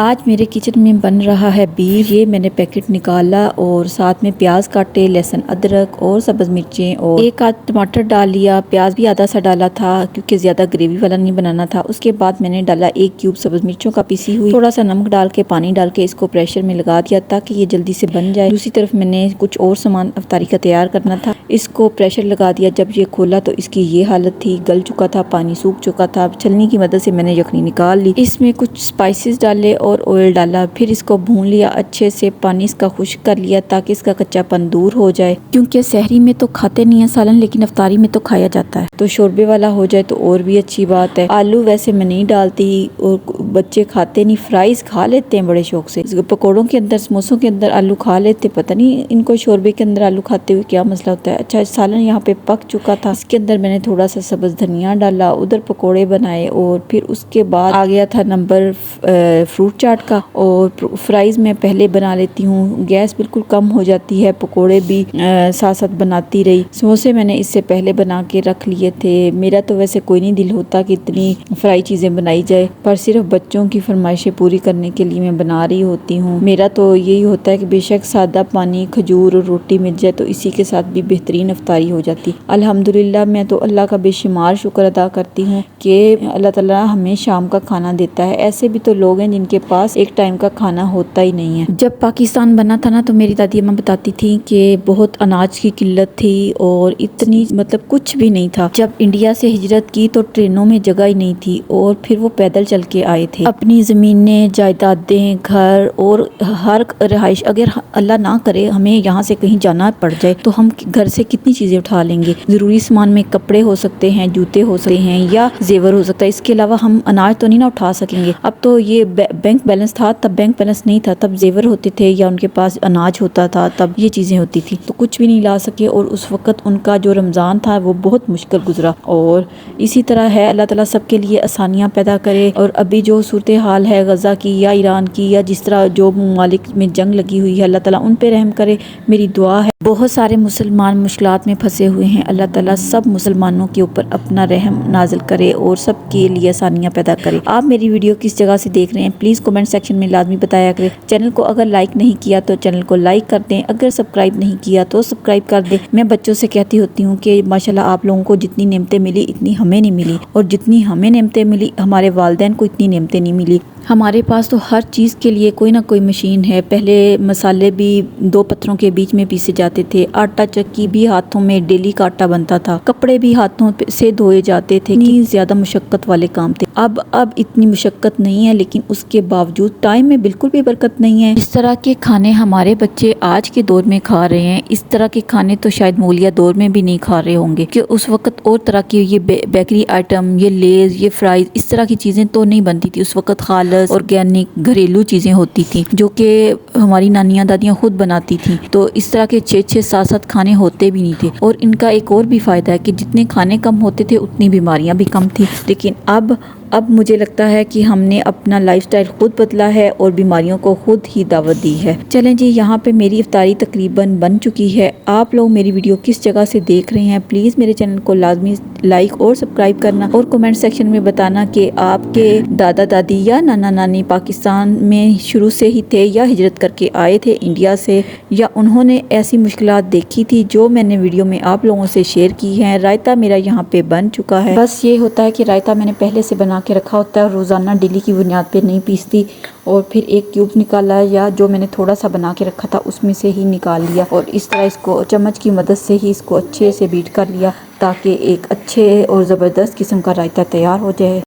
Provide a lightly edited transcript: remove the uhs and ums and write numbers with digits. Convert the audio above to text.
आज मेरे किचन में बन रहा है बीफ। ये मैंने पैकेट निकाला और साथ में प्याज काटे, लहसुन, अदरक और सब्ज मिर्चें और एक आध टमाटर डाल लिया। प्याज भी आधा सा डाला था क्योंकि ज़्यादा ग्रेवी वाला नहीं बनाना था। उसके बाद मैंने डाला 1 क्यूब सब्ज मिर्चों का पीसी हुई, थोड़ा सा नमक डाल के पानी डाल के इसको प्रेशर में लगा दिया ताकि ये जल्दी से बन जाए। दूसरी तरफ मैंने कुछ और सामान अफ्तारी का तैयार करना था, इसको प्रेशर लगा दिया। जब ये खोला तो इसकी ये हालत थी, गल चुका था, पानी सूख चुका था। छलनी की मदद से मैंने यखनी निकाल ली, इसमें कुछ स्पाइसेस डाले और ऑयल डाला, फिर इसको भून लिया अच्छे से। पानी इसका खुश्क कर लिया ताकि इसका कच्चापन दूर हो जाए, क्योंकि सहरी में तो खाते नहीं है सालन, लेकिन अफ्तारी में तो खाया जाता है। तो शोरबे वाला हो जाए तो और भी अच्छी बात है। आलू वैसे मैं नहीं डालती और बच्चे खाते नहीं, फ्राइज खा लेते हैं बड़े शौक से। पकौड़ों के अंदर, समोसों के अंदर आलू खा लेते, पता नहीं इनको शोरबे के अंदर आलू खाते हुए क्या मसला होता है। अच्छा, सालन यहाँ पे पक चुका था, इसके अंदर मैंने थोड़ा सा सब्ज धनिया डाला, उधर पकौड़े बनाए और फिर उसके बाद आ गया था नंबर फ्रूट चाट का। और फ्राइज मैं पहले बना लेती हूँ, गैस बिल्कुल कम हो जाती है। पकोड़े भी साथ साथ बनाती रही। समोसे मैंने इससे पहले बना के रख लिए थे। मेरा तो वैसे कोई नहीं दिल होता कि इतनी फ्राई चीज़ें बनाई जाए, पर सिर्फ बच्चों की फरमाइशें पूरी करने के लिए मैं बना रही होती हूँ। मेरा तो यही होता है कि बेशक सादा पानी, खजूर और रोटी मिल जाए तो इसी के साथ भी बेहतरीन अफ्तारी हो जाती। अल्हम्दुलिल्लाह, मैं तो अल्लाह का बेशुमार शुक्र अदा करती हूँ कि अल्लाह ताला हमें शाम का खाना देता है। ऐसे भी तो लोग हैं जिनके पास एक टाइम का खाना होता ही नहीं है। जब पाकिस्तान बना था ना, तो मेरी दादी अम्मा बताती थी कि बहुत अनाज की किल्लत थी और इतनी मतलब कुछ भी नहीं था। जब इंडिया से हिजरत की तो ट्रेनों में जगह ही नहीं थी और फिर वो पैदल चल के आए थे। अपनी ज़मीनें, जायदादें, घर और हर रहाइश, अगर अल्लाह ना करे हमें यहाँ से कहीं जाना पड़ जाए तो हम घर से कितनी चीज़ें उठा लेंगे। ज़रूरी सामान में कपड़े हो सकते हैं, जूते हो सकते हैं या जेवर हो सकता है। इसके अलावा हम अनाज तो नहीं ना उठा सकेंगे। अब तो ये बैंक बैलेंस था, तब बैंक बैलेंस नहीं था, तब जेवर होते थे या उनके पास अनाज होता था, तब ये चीज़ें होती थी। तो कुछ भी नहीं ला सके और उस वक़्त उनका जो रमज़ान था वो बहुत मुश्किल गुजरा। और इसी तरह है, अल्लाह ताला सबके लिए आसानियाँ पैदा करे। और अभी जो सूरत हाल है गज़ा की या ईरान की या जिस तरह जो ममालिक में जंग लगी हुई है, अल्लाह ताला उन पे रहम करे, मेरी दुआ है। बहुत सारे मुसलमान मुश्किलात में फंसे हुए हैं, अल्लाह ताला सब मुसलमानों के ऊपर अपना रहम नाजिल करे और सबके लिए आसानियाँ पैदा करे। आप मेरी वीडियो किस जगह से देख रहे हैं प्लीज़ कमेंट सेक्शन में लाजमी बताया करें। चैनल को अगर लाइक नहीं किया तो चैनल को लाइक कर दें, अगर सब्सक्राइब नहीं किया तो सब्सक्राइब कर दें। मैं बच्चों से कहती होती हूँ कि माशाल्लाह आप लोगों को जितनी नेमतें मिली इतनी हमें नहीं मिली, और जितनी हमें नेमतें मिली हमारे वालिदैन को इतनी नेमतें नहीं मिली। हमारे पास तो हर चीज़ के लिए कोई ना कोई मशीन है। पहले मसाले भी 2 पत्थरों के बीच में पीसे जाते थे, आटा चक्की भी हाथों में डेली का आटा बनता था, कपड़े भी हाथों से धोए जाते थे। इतनी ज़्यादा मुशक्क़त वाले काम थे। अब इतनी मुशक्क़त नहीं है, लेकिन उसके बावजूद टाइम में बिल्कुल भी बरकत नहीं है। इस तरह के खाने हमारे बच्चे आज के दौर में खा रहे हैं। इस तरह के खाने तो शायद मौलिया दौर में भी नहीं खा रहे होंगे, कि उस वक्त और तरह की ये बेकरी आइटम, ये लेज, ये फ्राइज, इस तरह की चीज़ें तो नहीं बनती थी। उस वक्त खालस ऑर्गेनिक घरेलू चीज़ें होती थी जो कि हमारी नानियाँ दादियाँ खुद बनाती थी। तो इस तरह के 6-6 7-7 खाने होते भी नहीं थे। और इनका एक और भी फ़ायदा है कि जितने खाने कम होते थे उतनी बीमारियाँ भी कम थी। लेकिन अब मुझे लगता है कि हमने अपना लाइफस्टाइल खुद बदला है और बीमारियों को खुद ही दावत दी है। चलें जी, यहाँ पे मेरी इफ्तारी तकरीबन बन चुकी है। आप लोग मेरी वीडियो किस जगह से देख रहे हैं प्लीज़ मेरे चैनल को लाजमी लाइक और सब्सक्राइब करना, और कमेंट सेक्शन में बताना कि आपके दादा दादी या नाना नानी पाकिस्तान में शुरू से ही थे या हिजरत करके आए थे इंडिया से, या उन्होंने ऐसी मुश्किलात देखी थी जो मैंने वीडियो में आप लोगों से शेयर की हैं। रायता मेरा यहाँ पे बन चुका है। बस ये होता है कि रायता मैंने पहले से बना के रखा होता है और रोज़ाना डेली की बुनियाद पे नहीं पीसती। और फिर 1 क्यूब निकाला, या जो मैंने थोड़ा सा बना के रखा था उसमें से ही निकाल लिया, और इस तरह इसको चम्मच की मदद से ही इसको अच्छे से बीट कर लिया ताकि एक अच्छे और ज़बरदस्त किस्म का रायता तैयार हो जाए।